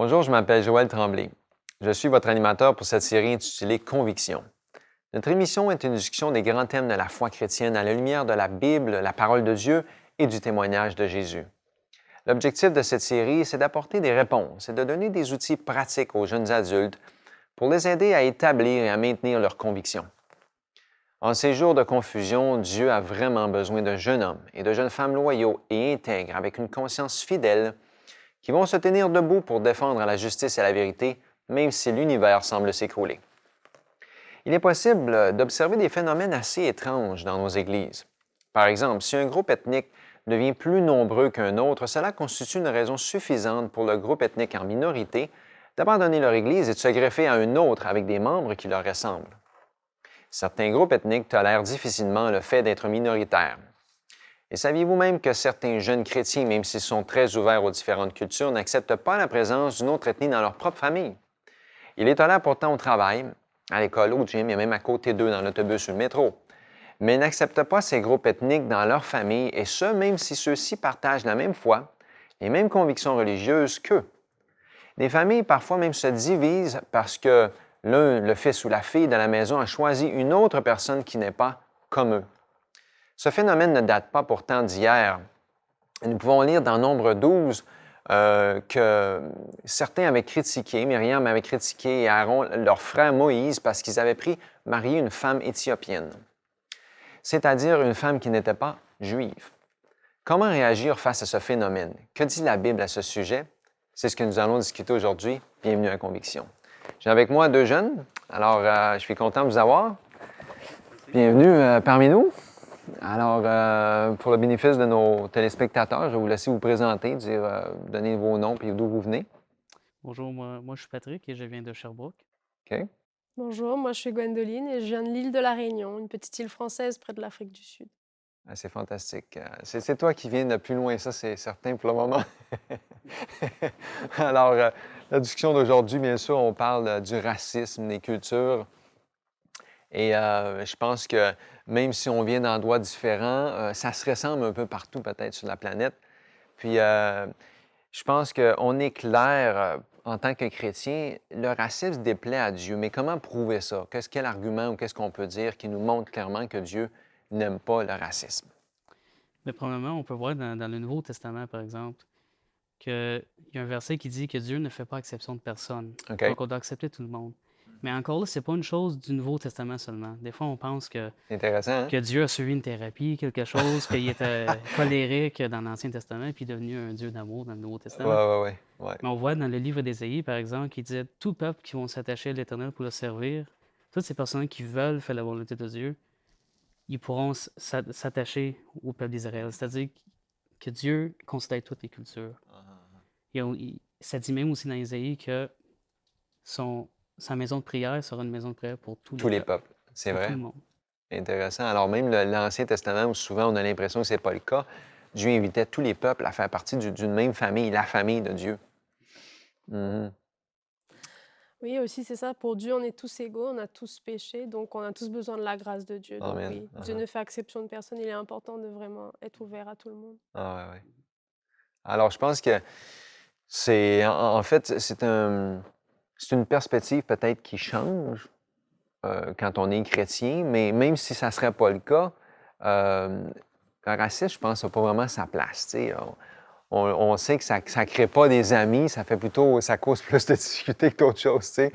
Bonjour, je m'appelle Joël Tremblay. Je suis votre animateur pour cette série intitulée Conviction. Notre émission est une discussion des grands thèmes de la foi chrétienne à la lumière de la Bible, la parole de Dieu et du témoignage de Jésus. L'objectif de cette série, c'est d'apporter des réponses et de donner des outils pratiques aux jeunes adultes pour les aider à établir et à maintenir leurs convictions. En ces jours de confusion, Dieu a vraiment besoin de jeunes hommes et de jeunes femmes loyaux et intègres avec une conscience fidèle qui vont se tenir debout pour défendre la justice et la vérité, même si l'univers semble s'écrouler. Il est possible d'observer des phénomènes assez étranges dans nos églises. Par exemple, si un groupe ethnique devient plus nombreux qu'un autre, cela constitue une raison suffisante pour le groupe ethnique en minorité d'abandonner leur église et de se greffer à un autre avec des membres qui leur ressemblent. Certains groupes ethniques tolèrent difficilement le fait d'être minoritaires. Et saviez-vous même que certains jeunes chrétiens, même s'ils sont très ouverts aux différentes cultures, n'acceptent pas la présence d'une autre ethnie dans leur propre famille? Ils les tolèrent pourtant au travail, à l'école, au gym et même à côté d'eux dans l'autobus ou le métro. Mais ils n'acceptent pas ces groupes ethniques dans leur famille, et ce, même si ceux-ci partagent la même foi, les mêmes convictions religieuses qu'eux. Les familles parfois même se divisent parce que l'un, le fils ou la fille de la maison, a choisi une autre personne qui n'est pas comme eux. Ce phénomène ne date pas pourtant d'hier. Nous pouvons lire dans Nombre 12 que certains avaient critiqué, Myriam avait critiqué et Aaron, leur frère Moïse, parce qu'ils avaient pris marier une femme éthiopienne, c'est-à-dire une femme qui n'était pas juive. Comment réagir face à ce phénomène? Que dit la Bible à ce sujet? C'est ce que nous allons discuter aujourd'hui. Bienvenue à Conviction. J'ai avec moi deux jeunes, alors je suis content de vous avoir. Bienvenue parmi nous. Alors, pour le bénéfice de nos téléspectateurs, je vais vous laisser vous présenter, donner vos noms et d'où vous venez. Bonjour, moi je suis Patrick et je viens de Sherbrooke. OK? Bonjour, moi je suis Gwendoline et je viens de l'île de la Réunion, une petite île française près de l'Afrique du Sud. Ah, c'est fantastique. C'est toi qui viens de plus loin, ça c'est certain pour le moment. Alors, la discussion d'aujourd'hui, bien sûr, on parle du racisme, des cultures. Et je pense que même si on vient d'endroits différents, ça se ressemble un peu partout peut-être sur la planète. Puis, je pense qu'on est clair en tant que chrétien, le racisme déplaît à Dieu. Mais comment prouver ça? Quel argument ou qu'est-ce qu'on peut dire qui nous montre clairement que Dieu n'aime pas le racisme? Mais probablement, on peut voir dans le Nouveau Testament, par exemple, qu'il y a un verset qui dit que Dieu ne fait pas exception de personne. OK? Donc, on doit accepter tout le monde. Mais encore là, c'est pas une chose du Nouveau Testament seulement. Des fois, on pense C'est intéressant, hein? que Dieu a suivi une thérapie, quelque chose, qu'il était colérique dans l'Ancien Testament, puis devenu un Dieu d'amour dans le Nouveau Ouais, Testament. ouais, ouais, ouais. Mais on voit dans le livre d'Ésaïe, par exemple, qui disait tout peuple qui vont s'attacher à l'Éternel pour le servir, toutes ces personnes qui veulent faire la volonté de Dieu, ils pourront s'attacher au peuple d'Israël. C'est-à-dire que Dieu considère toutes les cultures. Ça dit même aussi dans Isaïe que sa maison de prière sera une maison de prière pour tous les Tous les peuples, peuples, c'est pour tout vrai. le monde. Intéressant. Alors même l'Ancien Testament, où souvent on a l'impression que ce n'est pas le cas, Dieu invitait tous les peuples à faire partie d'une même famille, la famille de Dieu. Mhm. Oui, aussi c'est ça, pour Dieu on est tous égaux, on a tous péché, donc on a tous besoin de la grâce de Dieu. Donc Amen. oui, Dieu Uh-huh. ne fait exception de personne, il est important de vraiment être ouvert à tout le monde. Ah, ouais, ouais. Alors, je pense que en fait, c'est une perspective peut-être qui change quand on est chrétien, mais même si ça ne serait pas le cas, euh, le racisme, je pense, n'a pas vraiment sa place. Tu sais. On sait que ça ne crée pas des amis, ça cause plus de difficultés que d'autres choses. Tu sais.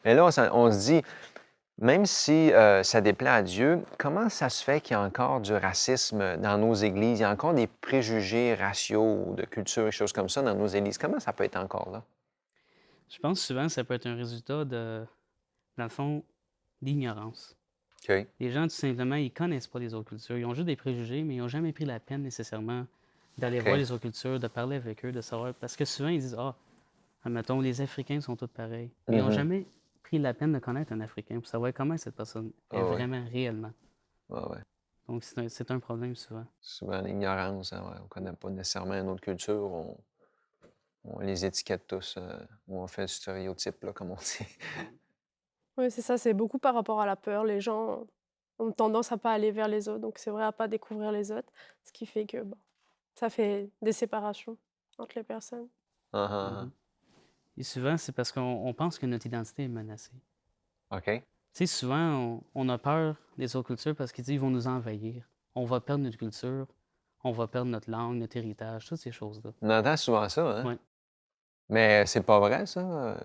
Mais là, on se dit, même si ça déplaît à Dieu, comment ça se fait qu'il y a encore du racisme dans nos églises? Il y a encore des préjugés raciaux ou de culture et choses comme ça dans nos églises. Comment ça peut être encore là? Je pense souvent que ça peut être un résultat dans le fond, d'ignorance. OK. Les gens, tout simplement, ils connaissent pas les autres cultures. Ils ont juste des préjugés, mais ils n'ont jamais pris la peine nécessairement d'aller voir OK. les autres cultures, de parler avec eux, de savoir. Parce que souvent, ils disent, ah, admettons, les Africains sont tous pareils. Mais ils n'ont Mhm. jamais pris la peine de connaître un Africain pour savoir comment cette personne est Ah ouais. vraiment, réellement. Ah ouais. Donc, c'est un problème souvent. Souvent l'ignorance, hein, ouais. On ne connaît pas nécessairement une autre culture. On les étiquette tous, ou on fait le stéréotype, là, comme on dit. Oui, c'est ça, c'est beaucoup par rapport à la peur. Les gens ont tendance à pas aller vers les autres, donc c'est vrai à pas découvrir les autres, ce qui fait que bon, ça fait des séparations entre les personnes. Ah, ah, ah. Mhm. Et souvent, c'est parce qu'on pense que notre identité est menacée. OK. Tu sais, souvent, on a peur des autres cultures parce qu'ils disent qu'ils vont nous envahir. On va perdre notre culture, on va perdre notre langue, notre héritage, toutes ces choses-là. On entend souvent ça, hein? Oui, Mais c'est pas vrai, ça?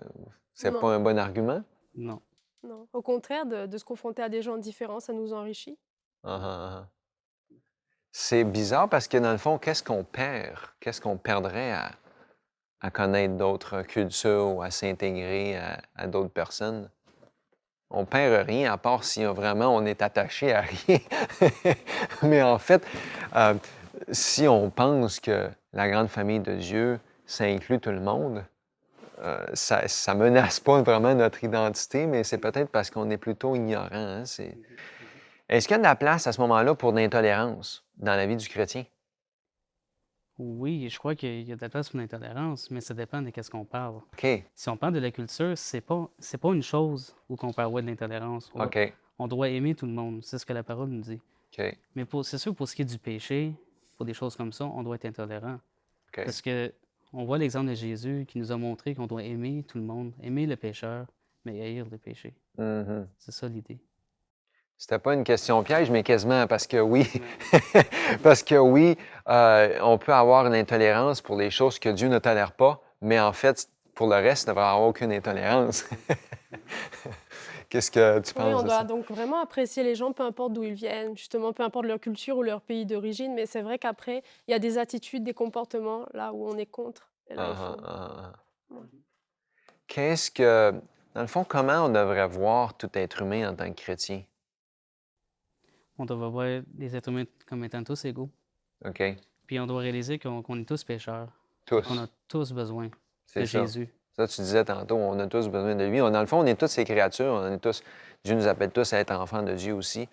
C'est Non, pas un bon argument? non. non. Au contraire, de se confronter à des gens différents, ça nous enrichit. Ah, ah, ah. C'est bizarre parce que dans le fond, qu'est-ce qu'on perd? Qu'est-ce qu'on perdrait à connaître d'autres cultures ou à s'intégrer à d'autres personnes? On perd rien à part si vraiment on est attaché à rien. Mais en fait, euh, si on pense que la grande famille de Dieu, ça inclut tout le monde, ça menace pas vraiment notre identité, mais c'est peut-être parce qu'on est plutôt ignorant, hein, Est-ce qu'il y a de la place à ce moment-là pour de l'intolérance dans la vie du chrétien? Oui, je crois qu'il y a de la place pour l'intolérance, mais ça dépend de qu'est-ce qu'on parle. OK, Si on parle de la culture, c'est pas une chose où qu'on peut avoir de l'intolérance. OK, On doit aimer tout le monde, c'est ce que la parole nous dit. OK, Mais c'est sûr, pour ce qui est du péché, pour des choses comme ça, on doit être intolérant. OK. Parce que on voit l'exemple de Jésus qui nous a montré qu'on doit aimer tout le monde, aimer le pécheur, mais haïr le péché. Mhm. C'est ça l'idée. C'était pas une question piège, mais quasiment, parce que oui, Ouais. parce que oui, on peut avoir une intolérance pour les choses que Dieu ne tolère pas, mais en fait, pour le reste, il ne devrait avoir aucune intolérance. Qu'est-ce que tu Oui, penses on de doit ça? donc vraiment apprécier les gens, peu importe d'où ils viennent, justement, peu importe leur culture ou leur pays d'origine. Mais c'est vrai qu'après, il y a des attitudes, des comportements là où on est contre. Et là, il Ah, ah, faut. ah, ah. Ouais. Qu'est-ce que, dans le fond, comment on devrait voir tout être humain en tant que chrétien? On doit voir les êtres humains comme étant tous égaux. OK? Puis on doit réaliser qu'on est tous pécheurs et qu'on a Tous. tous besoin C'est de ça. Jésus. Ça, tu disais tantôt, on a tous besoin de lui. Dans le fond, on est tous ses créatures. On est tous, Dieu nous appelle tous à être enfants de Dieu aussi.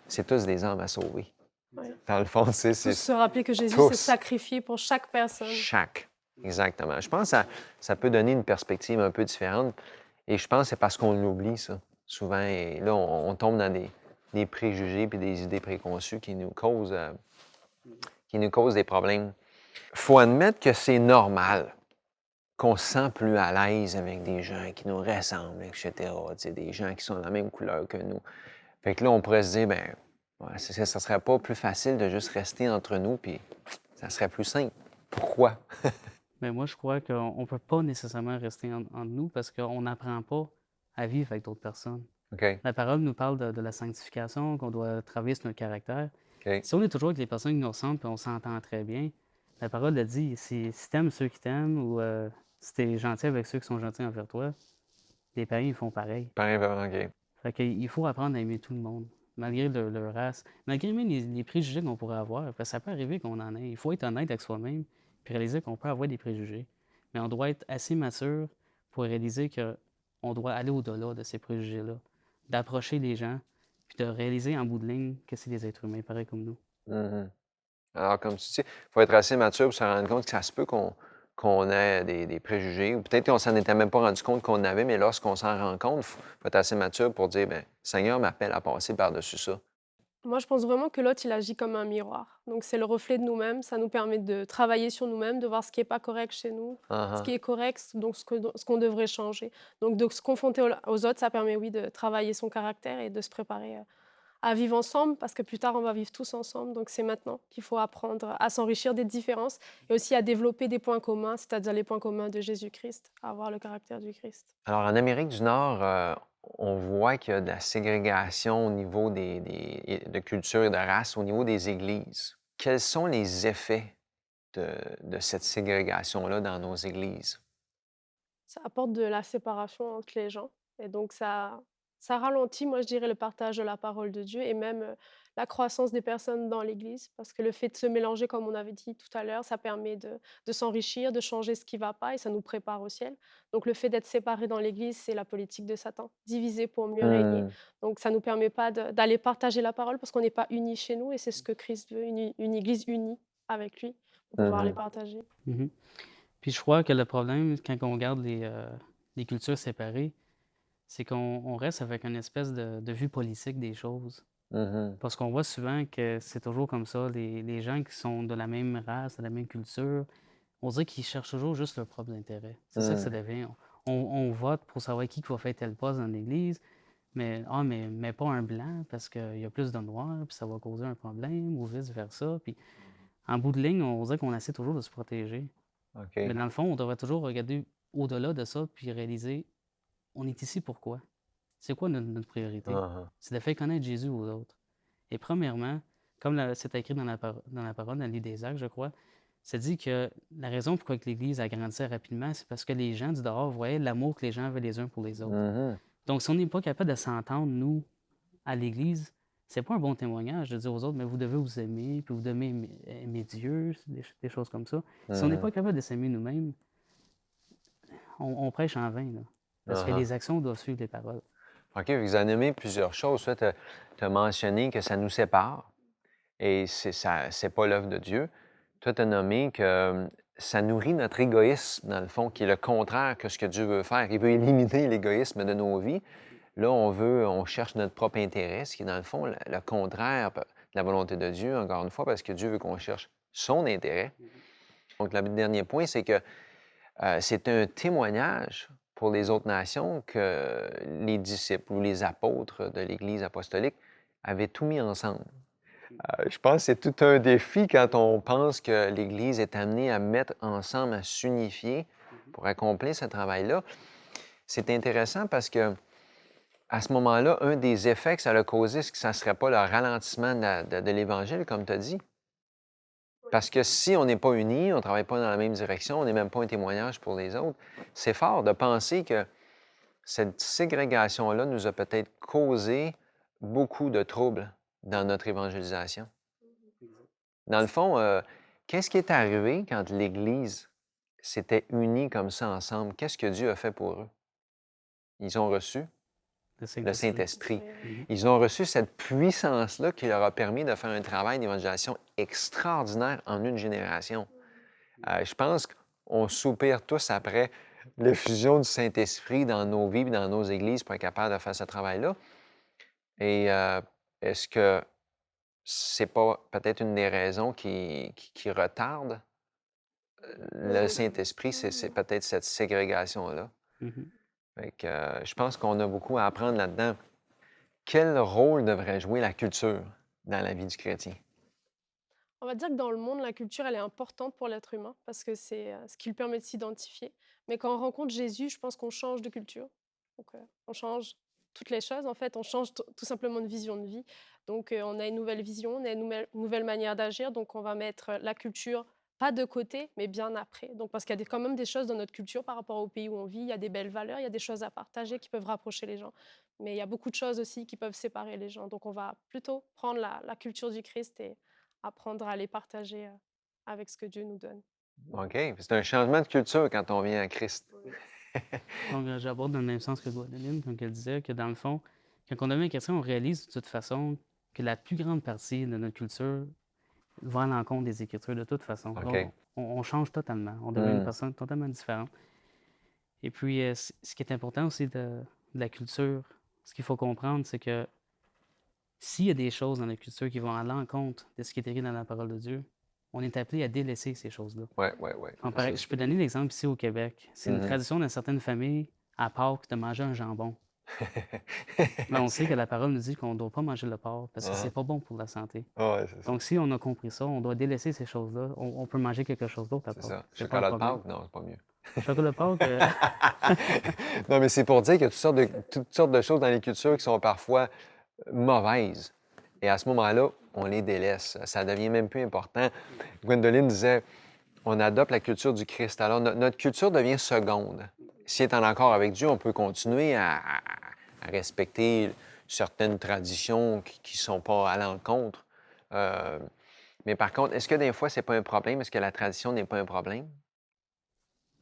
C'est tous des âmes à sauver. Ouais. Dans le fond, Tous c'est se rappeler que Jésus s'est tous, sacrifié pour chaque personne. chaque. Exactement. Je pense que ça peut donner une perspective un peu différente. Et je pense que c'est parce qu'on l'oublie, ça, souvent. Et là, on tombe dans des préjugés et des idées préconçues qui nous causent des problèmes. Il faut admettre que c'est normal qu'on se sent plus à l'aise avec des gens qui nous ressemblent, etc. Tu sais, des gens qui sont de la même couleur que nous. Fait que là, on pourrait se dire, ben, ouais, ça serait pas plus facile de juste rester entre nous, puis ça serait plus simple. Pourquoi? Mais moi, je crois qu'on ne peut pas nécessairement rester entre nous parce qu'on n'apprend pas à vivre avec d'autres personnes. OK, La parole nous parle de la sanctification, qu'on doit travailler sur notre caractère. OK. Si on est toujours avec des personnes qui nous ressemblent et on s'entend très bien, la parole le dit, si tu aimes ceux qui t'aiment ou si tu es gentil avec ceux qui sont gentils envers toi, les païens ils font pareil. Pareil, vraiment, OK. Fait qu'il faut apprendre à aimer tout le monde, malgré leur race, malgré même les préjugés qu'on pourrait avoir, parce que ça peut arriver qu'on en ait. Il faut être honnête avec soi-même puis réaliser qu'on peut avoir des préjugés. Mais on doit être assez mature pour réaliser qu'on doit aller au-delà de ces préjugés-là, d'approcher les gens, puis de réaliser en bout de ligne que c'est des êtres humains, pareils comme nous. Mhm. Alors, comme tu dis, il faut être assez mature pour se rendre compte que ça se peut qu'on ait des préjugés, ou peut-être qu'on s'en était même pas rendu compte qu'on avait, mais lorsqu'on s'en rend compte, il faut être assez mature pour dire, ben, Seigneur m'appelle à passer par-dessus ça. Moi, je pense vraiment que l'autre, il agit comme un miroir. Donc, c'est le reflet de nous-mêmes. Ça nous permet de travailler sur nous-mêmes, de voir ce qui n'est pas correct chez nous, Ah, ce ah. qui est correct, donc ce qu'on devrait changer. Donc, de se confronter aux autres, ça permet, oui, de travailler son caractère et de se préparer à vivre ensemble, parce que plus tard, on va vivre tous ensemble. Donc, c'est maintenant qu'il faut apprendre à s'enrichir des différences et aussi à développer des points communs, c'est-à-dire les points communs de Jésus-Christ, à avoir le caractère du Christ. Alors, en Amérique du Nord, on voit qu'il y a de la ségrégation au niveau de culture et de race, au niveau des églises. Quels sont les effets de cette ségrégation-là dans nos églises? Ça apporte de la séparation entre les gens et donc ça ralentit, moi, je dirais, le partage de la parole de Dieu et même, la croissance des personnes dans l'Église. Parce que le fait de se mélanger, comme on avait dit tout à l'heure, ça permet de s'enrichir, de changer ce qui va pas et ça nous prépare au ciel. Donc le fait d'être séparés dans l'Église, c'est la politique de Satan, diviser pour mieux régner. Hmm. Donc ça nous permet pas d'aller partager la parole parce qu'on n'est pas unis chez nous et c'est ce que Christ veut, une Église unie avec lui pour pouvoir les Mhm. partager. Mhm. Puis je crois que le problème, quand on regarde les cultures séparées, c'est qu'on reste avec une espèce de vue politique des choses. Mhm. Parce qu'on voit souvent que c'est toujours comme ça. Les gens qui sont de la même race, de la même culture, on dirait qu'ils cherchent toujours juste leur propre intérêt. C'est ça que ça Hmm. devient. On vote pour savoir qui va faire tel poste dans l'Église, mais pas un blanc parce qu'il y a plus de noirs, puis ça va causer un problème, ou vice-versa. Puis en bout de ligne, on dirait qu'on essaie toujours de se protéger. Mais OK. dans le fond, on devrait toujours regarder au-delà de ça, puis réaliser, on est ici pourquoi? C'est quoi notre priorité? Uh-huh. C'est de faire connaître Jésus aux autres. Et premièrement, comme c'est écrit dans la parole, dans le livre des Actes, je crois, ça dit que la raison pourquoi que l'Église agrandissait rapidement, c'est parce que les gens du dehors voyaient l'amour que les gens avaient les uns pour les autres. Mhm. Donc, si on n'est pas capable de s'entendre, nous, à l'Église, c'est pas un bon témoignage de dire aux autres, mais vous devez vous aimer, puis vous devez aimer Dieu, des choses comme ça. Si on n'est Mhm. pas capable de s'aimer nous-mêmes, on prêche en vain, là. Parce que Uh-huh. les actions doivent suivre les paroles. OK, vous avez nommé plusieurs choses. Tu as mentionné que ça nous sépare et c'est pas l'œuvre de Dieu. Toi, tu as nommé que ça nourrit notre égoïsme, dans le fond, qui est le contraire que ce que Dieu veut faire. Il veut éliminer l'égoïsme de nos vies. Là, on cherche notre propre intérêt, ce qui est, dans le fond, le contraire de la volonté de Dieu, encore une fois, parce que Dieu veut qu'on cherche son intérêt. Donc, le dernier point, c'est que c'est un témoignage pour les autres nations que les disciples ou les apôtres de l'Église apostolique avaient tout mis ensemble. Je pense que c'est tout un défi quand on pense que l'Église est amenée à mettre ensemble, à s'unifier pour accomplir ce travail-là. C'est intéressant parce que à ce moment-là, un des effets que ça a causé, c'est que ça ne serait pas le ralentissement de l'Évangile, comme tu as dit. Parce que si on n'est pas unis, on ne travaille pas dans la même direction, on n'est même pas un témoignage pour les autres, c'est fort de penser que cette ségrégation-là nous a peut-être causé beaucoup de troubles dans notre évangélisation. Dans le fond, qu'est-ce qui est arrivé quand l'Église s'était unie comme ça ensemble? Qu'est-ce que Dieu a fait pour eux? Ils ont reçu Le le Saint-Esprit. Saint-Esprit. Mhm. Ils ont reçu cette puissance-là qui leur a permis de faire un travail d'évangélisation extraordinaire en une génération. Je pense qu'on soupire tous après l'effusion du Saint-Esprit dans nos vies et dans nos églises pour être capable de faire ce travail-là. Et est-ce que c'est pas peut-être une des raisons qui retarde le Saint-Esprit, c'est peut-être cette ségrégation-là. Mhm. Fait que, je pense qu'on a beaucoup à apprendre là-dedans. Quel rôle devrait jouer la culture dans la vie du chrétien? On va dire que dans le monde, la culture, elle est importante pour l'être humain parce que c'est ce qui lui permet de s'identifier. Mais quand on rencontre Jésus, je pense qu'on change de culture. Donc, on change toutes les choses. En fait, on change tout simplement de vision de vie. Donc, on a une nouvelle vision, on a une nouvelle manière d'agir. Donc, on va mettre la culture pas de côté, mais bien après. Donc, parce qu'il y a quand même des choses dans notre culture par rapport au pays où on vit. Il y a des belles valeurs, il y a des choses à partager qui peuvent rapprocher les gens. Mais il y a beaucoup de choses aussi qui peuvent séparer les gens. Donc, on va plutôt prendre la culture du Christ et apprendre à les partager, avec ce que Dieu nous donne. OK. C'est un changement de culture quand on vient à Christ. Oui. Donc, j'aborde dans le même sens que Gwendoline, comme elle disait, que dans le fond, quand on devient chrétien, on réalise de toute façon que la plus grande partie de notre culture va à l'encontre des Écritures de toute façon. OK. Donc, on change totalement. On devient une Hmm. personne totalement différente. Et puis, ce qui est important aussi de la culture, ce qu'il faut comprendre, c'est que s'il y a des choses dans la culture qui vont à l'encontre de ce qui est écrit dans la parole de Dieu, on est appelé à délaisser ces choses-là. Ouais, ouais, ouais. Je peux donner l'exemple ici au Québec. C'est une Mhm. tradition dans certaines familles, à Pâques, de manger un jambon. Mais on sait que la parole nous dit qu'on ne doit pas manger le porc parce que c'est Uh-huh. pas bon pour la santé. Ah ouais, c'est ça. Donc, si on a compris ça, on doit délaisser ces choses-là. On peut manger quelque chose d'autre à C'est Pâques. ça. C'est pas un Chocolat de problème. Pâques? Non, c'est pas mieux. Chocolat de Pâques, Non, mais c'est pour dire qu'il y a toutes sortes de choses dans les cultures qui sont parfois mauvaises. Et à ce moment-là, on les délaisse. Ça devient même plus important. Gwendoline disait, on adopte la culture du Christ. Alors, notre culture devient seconde. Si est en accord avec Dieu, on peut continuer à respecter certaines traditions qui ne sont pas à l'encontre. Euh, mais par contre, est-ce que des fois, c'est pas un problème? Est-ce que la tradition n'est pas un problème?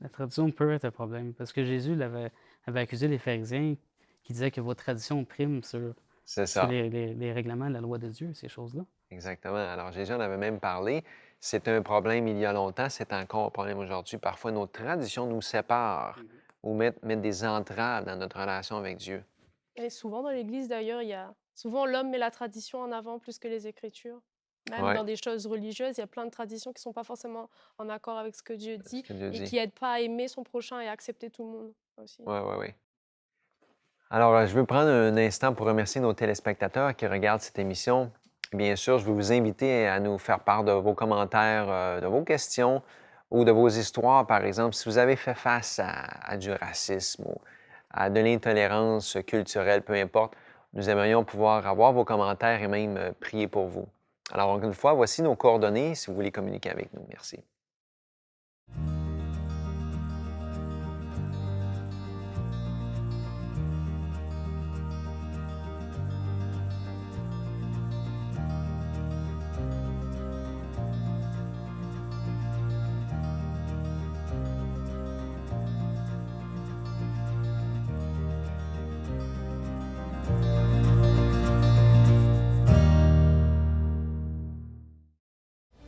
la tradition peut être un problème parce que Jésus avait accusé les pharisiens qui disaient que votre tradition prime C'est sur ça. les règlements de la loi de Dieu, ces choses-là. Exactement. Alors, Jésus en avait même parlé. C'était un problème il y a longtemps, c'est encore un problème aujourd'hui. Parfois, nos traditions nous séparent ou mettent des entraves dans notre relation avec Dieu. Et souvent dans l'Église d'ailleurs, il y a souvent l'homme met la tradition en avant plus que les Écritures. Même Ouais, dans des choses religieuses, il y a plein de traditions qui ne sont pas forcément en accord avec ce que Dieu ce dit que Dieu et dit. qui aident pas à aimer son prochain et à accepter tout le monde aussi. Oui, oui, oui. Alors, je veux prendre un instant pour remercier nos téléspectateurs qui regardent cette émission. Bien sûr, je veux vous inviter à nous faire part de vos commentaires, de vos questions ou de vos histoires. Par exemple, si vous avez fait face à du racisme ou à de l'intolérance culturelle, peu importe, nous aimerions pouvoir avoir vos commentaires et même prier pour vous. Alors, encore une fois, voici nos coordonnées si vous voulez communiquer avec nous. Merci.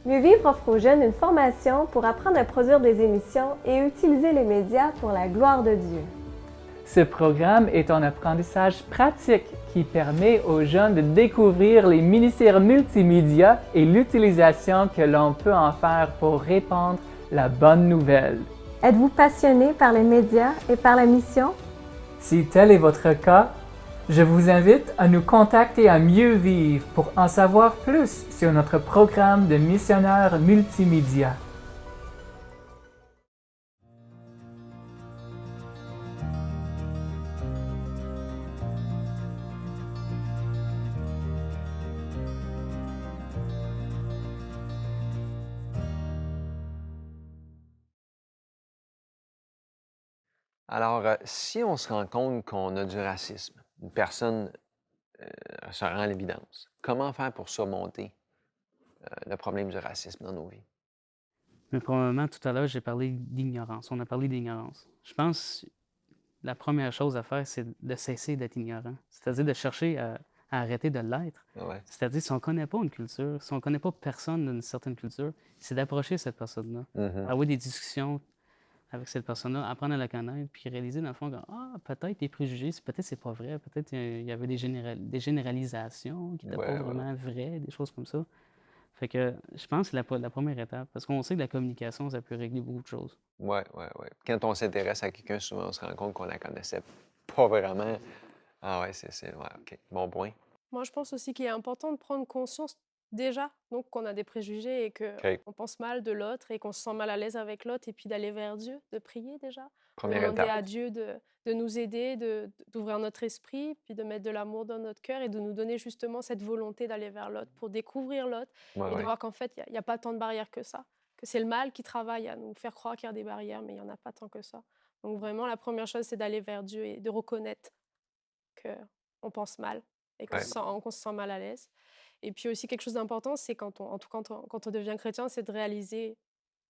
Mieux vivre offre aux jeunes une formation pour apprendre à produire des émissions et utiliser les médias pour la gloire de Dieu. Ce programme est un apprentissage pratique qui permet aux jeunes de découvrir les ministères multimédia et l'utilisation que l'on peut en faire pour répandre la bonne nouvelle. Êtes-vous passionné par les médias et par la mission? Si tel est votre cas, je vous invite à nous contacter à Mieux Vivre pour en savoir plus sur notre programme de missionnaires multimédia. Alors, si on se rend compte qu'on a du racisme, une personne se rend à l'évidence, comment faire pour surmonter le problème du racisme dans nos vies? Mais probablement, tout à l'heure, j'ai parlé d'ignorance. On a parlé d'ignorance. Je pense que la première chose à faire, c'est de cesser d'être ignorant. C'est-à-dire de chercher à arrêter de l'être. Ouais. C'est-à-dire, si on ne connaît pas une culture, si on ne connaît pas personne d'une certaine culture, c'est d'approcher cette personne-là, Mhm. avoir des discussions avec cette personne-là, apprendre à la connaître, puis réaliser dans le fond que peut-être tes préjugés, peut-être c'est pas vrai, peut-être il y avait des généralisations qui n'étaient Ouais, pas ouais, vraiment vraies, des choses comme ça. Fait que je pense que c'est la première étape, parce qu'on sait que la communication, ça peut régler beaucoup de choses. ouais, ouais, ouais. Quand on s'intéresse à quelqu'un, souvent, on se rend compte qu'on la connaissait pas vraiment. Ah ouais, ouais, OK. Bon point. Moi, je pense aussi qu'il est important de prendre conscience déjà, donc qu'on a des préjugés et OK. qu'on pense mal de l'autre et qu'on se sent mal à l'aise avec l'autre et puis d'aller vers Dieu, de prier déjà, Première demander étape. à Dieu de nous aider, d'ouvrir notre esprit, puis de mettre de l'amour dans notre cœur et de nous donner justement cette volonté d'aller vers l'autre pour découvrir l'autre Ouais, et de ouais. voir qu'en fait, il y a pas tant de barrières que ça, que c'est le mal qui travaille à nous faire croire qu'il y a des barrières, mais il n'y en a pas tant que ça. Donc vraiment, la première chose, c'est d'aller vers Dieu et de reconnaître qu'on pense mal et Ouais. qu'on se sent mal à l'aise. Et puis aussi quelque chose d'important, c'est quand on devient chrétien, c'est de réaliser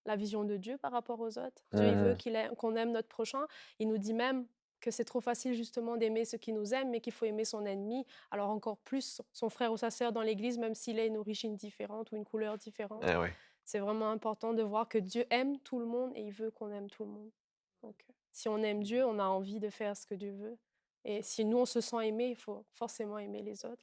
la vision de Dieu par rapport aux autres. Dieu, il veut Mhm. qu'on aime notre prochain. Il nous dit même que c'est trop facile justement d'aimer ceux qui nous aiment, mais qu'il faut aimer son ennemi. Alors encore plus son frère ou sa sœur dans l'Église, même s'il a une origine différente ou une couleur différente. Ah ouais. C'est vraiment important de voir que Dieu aime tout le monde et il veut qu'on aime tout le monde. Donc, si on aime Dieu, on a envie de faire ce que Dieu veut. Et si nous, on se sent aimé, il faut forcément aimer les autres.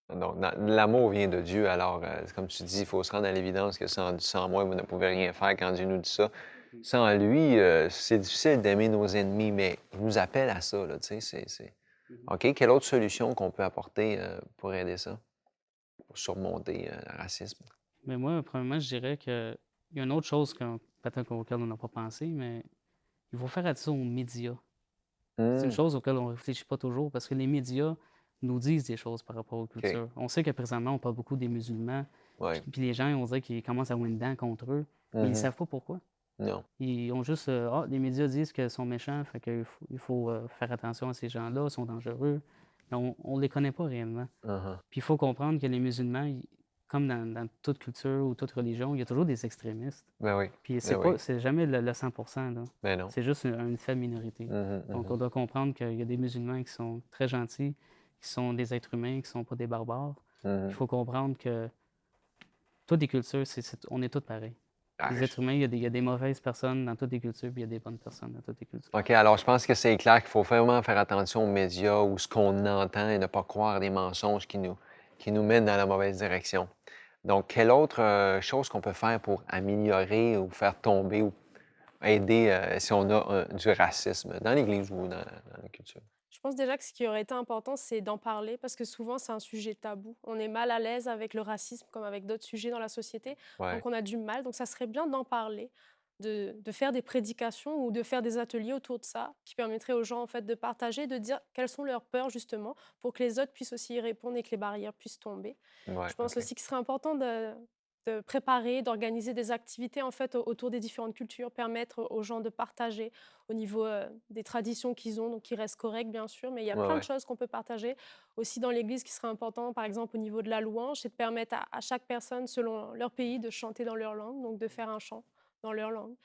Donc, l'amour vient de Dieu. Alors, comme tu dis, il faut se rendre à l'évidence que sans moi, vous ne pouvez rien faire quand Dieu nous dit ça. Sans lui, c'est difficile d'aimer nos ennemis, mais il nous appelle à ça, là, tu sais, OK, quelle autre solution qu'on peut apporter pour aider ça, pour surmonter le racisme? Mais moi, premièrement, je dirais qu'il y a une autre chose peut-être auquel on n'a pas pensé, mais il faut faire attention aux médias. C'est une Hmm, chose auquel on ne réfléchit pas toujours parce que les médias nous disent des choses par rapport aux OK, cultures. On sait que présentement, on parle beaucoup des musulmans, ouais. puis les gens, on dirait qu'ils commencent à avoir une dent contre eux, mais ils ne Mhm. savent pas pourquoi. Non. Ils ont juste, les médias disent qu'ils sont méchants, fait qu'il faut faire attention à ces gens-là, ils sont dangereux. Mais on ne les connaît pas réellement. Uh-huh. Puis il faut comprendre que les musulmans, comme dans toute culture ou toute religion, il y a toujours des extrémistes. Ben oui, Puis ben oui. c'est jamais le 100%, là. Ben non. C'est juste une faible minorité. Mhm, Donc, mhm. on doit comprendre qu'il y a des musulmans qui sont très gentils, qui sont des êtres humains, qui ne sont pas des barbares. Mhm. Il faut comprendre que toutes les cultures, on est tous pareils. Ah, Les êtres humains, il y a des mauvaises personnes dans toutes les cultures, puis il y a des bonnes personnes dans toutes les cultures. OK, alors je pense que c'est clair qu'il faut vraiment faire attention aux médias ou ce qu'on entend et ne pas croire des mensonges qui nous mènent dans la mauvaise direction. Donc, quelle autre chose qu'on peut faire pour améliorer ou faire tomber ou aider si on a du racisme dans l'Église ou dans la culture? Je pense déjà que ce qui aurait été important, c'est d'en parler parce que souvent, c'est un sujet tabou. On est mal à l'aise avec le racisme comme avec d'autres sujets dans la société, Ouais, donc on a du mal. Donc ça serait bien d'en parler, de faire des prédications ou de faire des ateliers autour de ça qui permettraient aux gens en fait de partager, de dire quelles sont leurs peurs justement pour que les autres puissent aussi y répondre et que les barrières puissent tomber. ouais, Je pense OK. aussi qu'il serait important de préparer, d'organiser des activités en fait autour des différentes cultures, permettre aux gens de partager au niveau des traditions qu'ils ont, donc qui restent correctes bien sûr, mais il y a Ouais, plein de ouais. choses qu'on peut partager aussi dans l'Église qui serait important, par exemple au niveau de la louange, c'est de permettre à chaque personne selon leur pays de chanter dans leur langue, donc de faire un chant dans leur langue.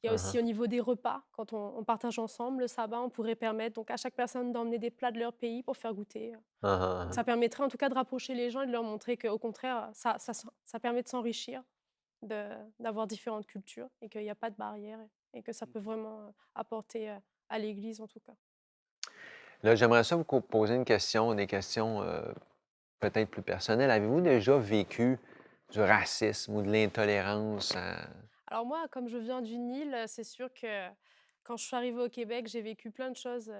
Il y a aussi Uh-huh, au niveau des repas, quand on partage ensemble le sabbat, on pourrait permettre donc à chaque personne d'emmener des plats de leur pays pour faire goûter. uh-huh, uh-huh. Ça permettrait en tout cas de rapprocher les gens et de leur montrer qu'au contraire, ça permet de s'enrichir, d'avoir différentes cultures et qu'il n'y a pas de barrière et que ça peut vraiment apporter à l'Église en tout cas. Là, j'aimerais ça vous poser une question, des questions peut-être plus personnelles. Avez-vous déjà vécu du racisme ou de l'intolérance? Alors moi, comme je viens d'une île, c'est sûr que quand je suis arrivée au Québec, j'ai vécu plein de choses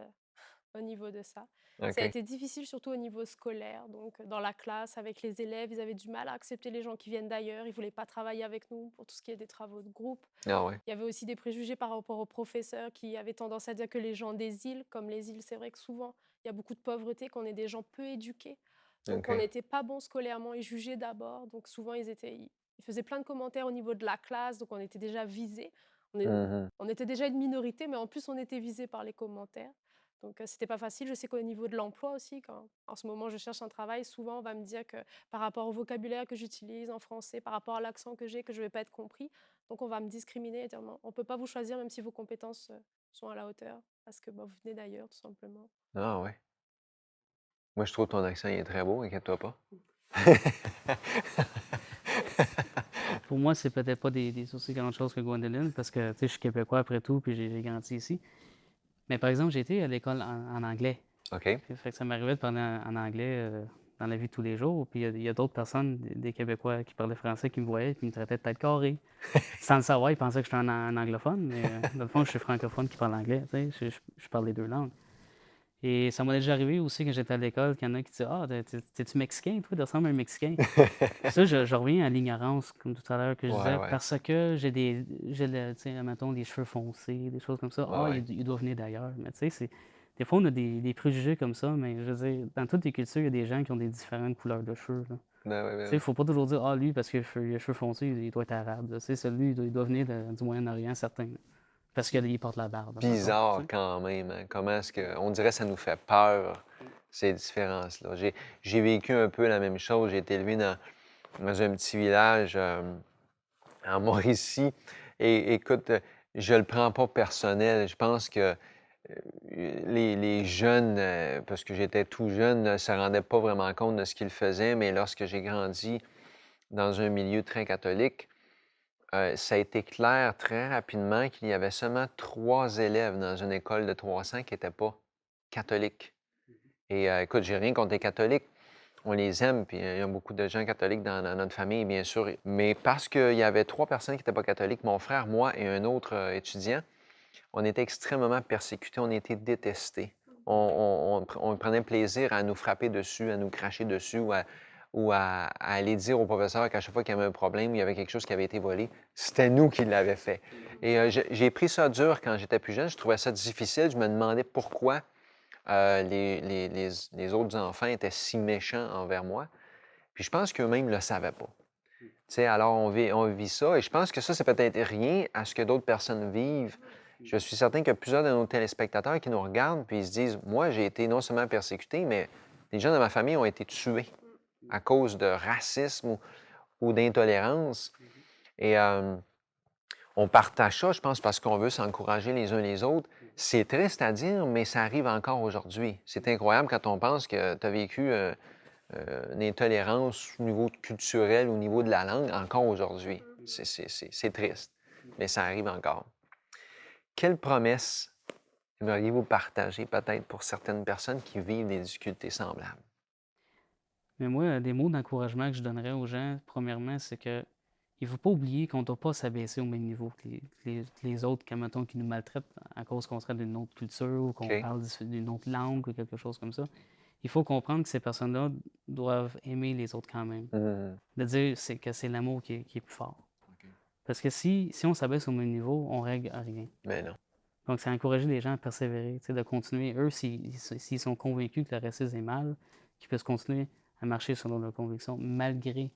au niveau de ça. Ça a OK, été difficile surtout au niveau scolaire, donc dans la classe avec les élèves, ils avaient du mal à accepter les gens qui viennent d'ailleurs, ils voulaient pas travailler avec nous pour tout ce qui est des travaux de groupe. ah ouais, Il y avait aussi des préjugés par rapport aux professeurs qui avaient tendance à dire que les gens des îles, comme les îles, c'est vrai que souvent, il y a beaucoup de pauvreté, qu'on est des gens peu éduqués. Donc, on OK. n'était pas bon scolairement et jugés d'abord. Donc, souvent, ils faisaient plein de commentaires au niveau de la classe. Donc, on était déjà visés. Mhm. On était déjà une minorité, mais en plus, on était visés par les commentaires. Donc, c'était pas facile. Je sais qu'au niveau de l'emploi aussi, quand en ce moment je cherche un travail, souvent on va me dire que par rapport au vocabulaire que j'utilise en français, par rapport à l'accent que j'ai, que je vais pas être compris. Donc, on va me discriminer et dire non, on peut pas vous choisir même si vos compétences sont à la hauteur, parce que bah, vous venez d'ailleurs, tout simplement. Ah ouais. Moi, je trouve ton accent il est très beau, inquiète-toi pas. Pour moi, c'est peut-être pas des aussi grandes choses que Gwendoline, parce que tu sais, je suis québécois après tout, puis j'ai grandi ici. Mais par exemple, j'ai été à l'école en anglais. OK. Fait que ça m'arrivait de parler en anglais dans la vie de tous les jours. Puis il y a d'autres personnes, des Québécois qui parlaient français, qui me voyaient, puis ils me traitaient de tête carrée. Sans le savoir, ils pensaient que j'étais un anglophone, mais dans le fond, je suis francophone qui parle anglais. Tu sais, je parle les deux langues. Et ça m'est déjà arrivé aussi quand j'étais à l'école, qu'il y en a qui disaient ah, t'es-tu Mexicain, toi, tu ressembles à un Mexicain. Ça, je reviens à l'ignorance, comme tout à l'heure, que je Ouais, disais, ouais. parce que tu sais, mettons, des cheveux foncés, des choses comme ça. Ouais, Ah, ouais. il doit venir d'ailleurs. Mais tu sais, des fois, on a des préjugés comme ça, mais je veux dire, dans toutes les cultures, il y a des gens qui ont des différentes couleurs de cheveux, là. Ben ouais, Tu ben sais, il ouais. faut pas toujours dire, ah, lui, parce qu'il a les cheveux foncés, il doit être arabe, là. Tu sais, celui, il doit venir du Moyen-Orient, certain, là. Parce qu'il porte la barbe, mettons, tu Bizarre sais. quand même, hein. Comment est-ce que. On dirait que ça nous fait peur, ces différences-là. J'ai vécu un peu la même chose. J'ai été élevé dans un petit village en Mauricie. Et écoute, je le prends pas personnel. Je pense que les jeunes, parce que j'étais tout jeune, ne se rendaient pas vraiment compte de ce qu'ils faisaient, mais lorsque j'ai grandi dans un milieu très catholique, ça a été clair très rapidement qu'il y avait seulement 3 élèves dans une école de 300 qui n'étaient pas catholiques. Et écoute, j'ai rien contre les catholiques. On les aime, puis il y a beaucoup de gens catholiques dans notre famille, bien sûr. Mais parce qu'il y avait 3 personnes qui n'étaient pas catholiques, mon frère, moi et un autre étudiant, on était extrêmement persécutés, on était détestés. On prenait plaisir à nous frapper dessus, à nous cracher dessus ou à aller dire au professeur qu'à chaque fois qu'il y avait un problème ou il y avait quelque chose qui avait été volé, c'était nous qui l'avions fait. Et j'ai pris ça dur quand j'étais plus jeune. Je trouvais ça difficile. Je me demandais pourquoi les autres enfants étaient si méchants envers moi. Puis je pense qu'eux-mêmes ne le savaient pas. Tu sais, alors on vit ça et je pense que ça, c'est peut-être rien à ce que d'autres personnes vivent. Je suis certain qu'il y a plusieurs de nos téléspectateurs qui nous regardent puis ils se disent, moi, j'ai été non seulement persécuté, mais des gens de ma famille ont été tués à cause de racisme ou d'intolérance. Et on partage ça, je pense, parce qu'on veut s'encourager les uns les autres. C'est triste à dire, mais ça arrive encore aujourd'hui. C'est incroyable quand on pense que tu as vécu une intolérance au niveau culturel, au niveau de la langue, encore aujourd'hui. C'est triste, mais ça arrive encore. Quelle promesse aimeriez-vous partager peut-être pour certaines personnes qui vivent des difficultés semblables? Mais moi, des mots d'encouragement que je donnerais aux gens, premièrement, c'est que il ne faut pas oublier qu'on ne doit pas s'abaisser au même niveau que les autres, comme mettons, qui nous maltraitent à cause qu'on serait d'une autre culture ou qu'on OK. parle d'une autre langue ou quelque chose comme ça. Il faut comprendre que ces personnes-là doivent aimer les autres quand même. Mhm. De dire que c'est l'amour qui est plus fort. Parce que si on s'abaisse au même niveau, on règle à rien. Mais non. Donc, c'est encourager les gens à persévérer, de continuer. Eux, s'ils sont convaincus que le racisme est mal, qu'ils puissent continuer à marcher selon leurs convictions, malgré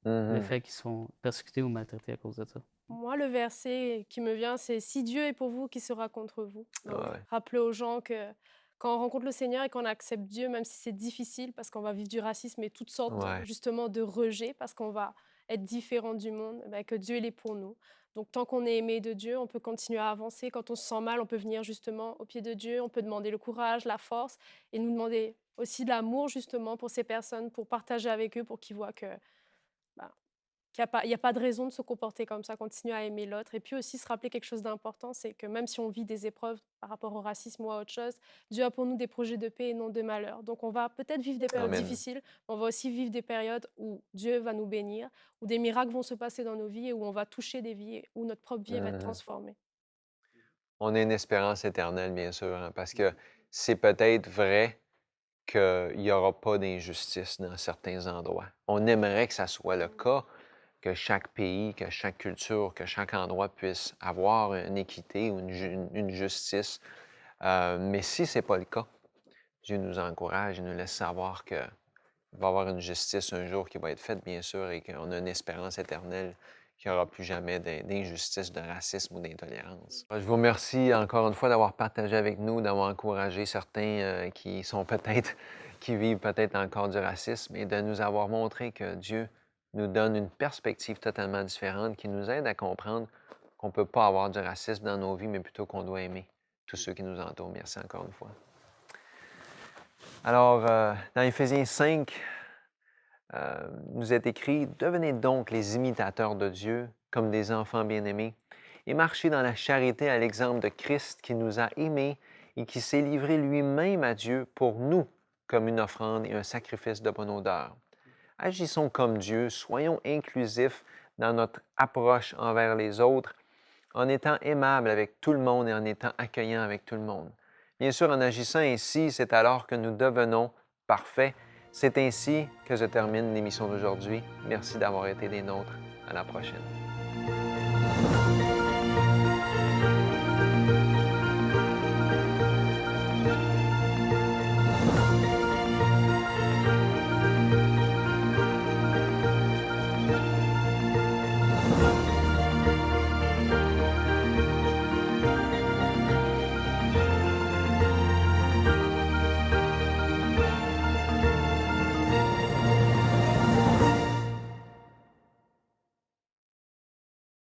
le Mhm. fait qu'ils se font persécuter ou maltraiter à cause de ça. Moi, le verset qui me vient, c'est si Dieu est pour vous, qui sera contre vous. Donc, Ouais. rappeler aux gens que quand on rencontre le Seigneur et qu'on accepte Dieu, même si c'est difficile, parce qu'on va vivre du racisme et toutes sortes Ouais. justement de rejet, parce qu'on va être différent du monde, ben, que Dieu il est pour nous. Donc, tant qu'on est aimé de Dieu, on peut continuer à avancer. Quand on se sent mal, on peut venir justement au pied de Dieu, on peut demander le courage, la force, et nous demander aussi de l'amour justement pour ces personnes, pour partager avec eux, pour qu'ils voient que ben, qu'il y a pas de raison de se comporter comme ça, continuer à aimer l'autre et puis aussi se rappeler quelque chose d'important, c'est que même si on vit des épreuves par rapport au racisme ou à autre chose, Dieu a pour nous des projets de paix et non de malheur. Donc on va peut-être vivre des périodes Amen. difficiles, mais on va aussi vivre des périodes où Dieu va nous bénir, où des miracles vont se passer dans nos vies et où on va toucher des vies et où notre propre vie elle va être Mhm. transformée. On a une espérance éternelle, bien sûr, hein, parce que c'est peut-être vrai qu'il n'y aura pas d'injustice dans certains endroits. On aimerait que ça soit le cas, que chaque pays, que chaque culture, que chaque endroit puisse avoir une équité ou une justice. Mais si ce n'est pas le cas, Dieu nous encourage et nous laisse savoir qu'il va y avoir une justice un jour qui va être faite, bien sûr, et qu'on a une espérance éternelle qu'il n'y aura plus jamais d'injustice, de racisme ou d'intolérance. Je vous remercie encore une fois d'avoir partagé avec nous, d'avoir encouragé certains qui sont peut-être, qui vivent peut-être encore du racisme et de nous avoir montré que Dieu nous donne une perspective totalement différente qui nous aide à comprendre qu'on ne peut pas avoir du racisme dans nos vies, mais plutôt qu'on doit aimer tous ceux qui nous entourent. Merci encore une fois. Alors, dans Éphésiens 5, nous est écrit « Devenez donc les imitateurs de Dieu comme des enfants bien-aimés et marchez dans la charité à l'exemple de Christ qui nous a aimés et qui s'est livré lui-même à Dieu pour nous comme une offrande et un sacrifice de bonne odeur. Agissons comme Dieu, soyons inclusifs dans notre approche envers les autres en étant aimables avec tout le monde et en étant accueillants avec tout le monde. Bien sûr, en agissant ainsi, c'est alors que nous devenons parfaits. C'est ainsi que je termine l'émission d'aujourd'hui. Merci d'avoir été des nôtres. À la prochaine.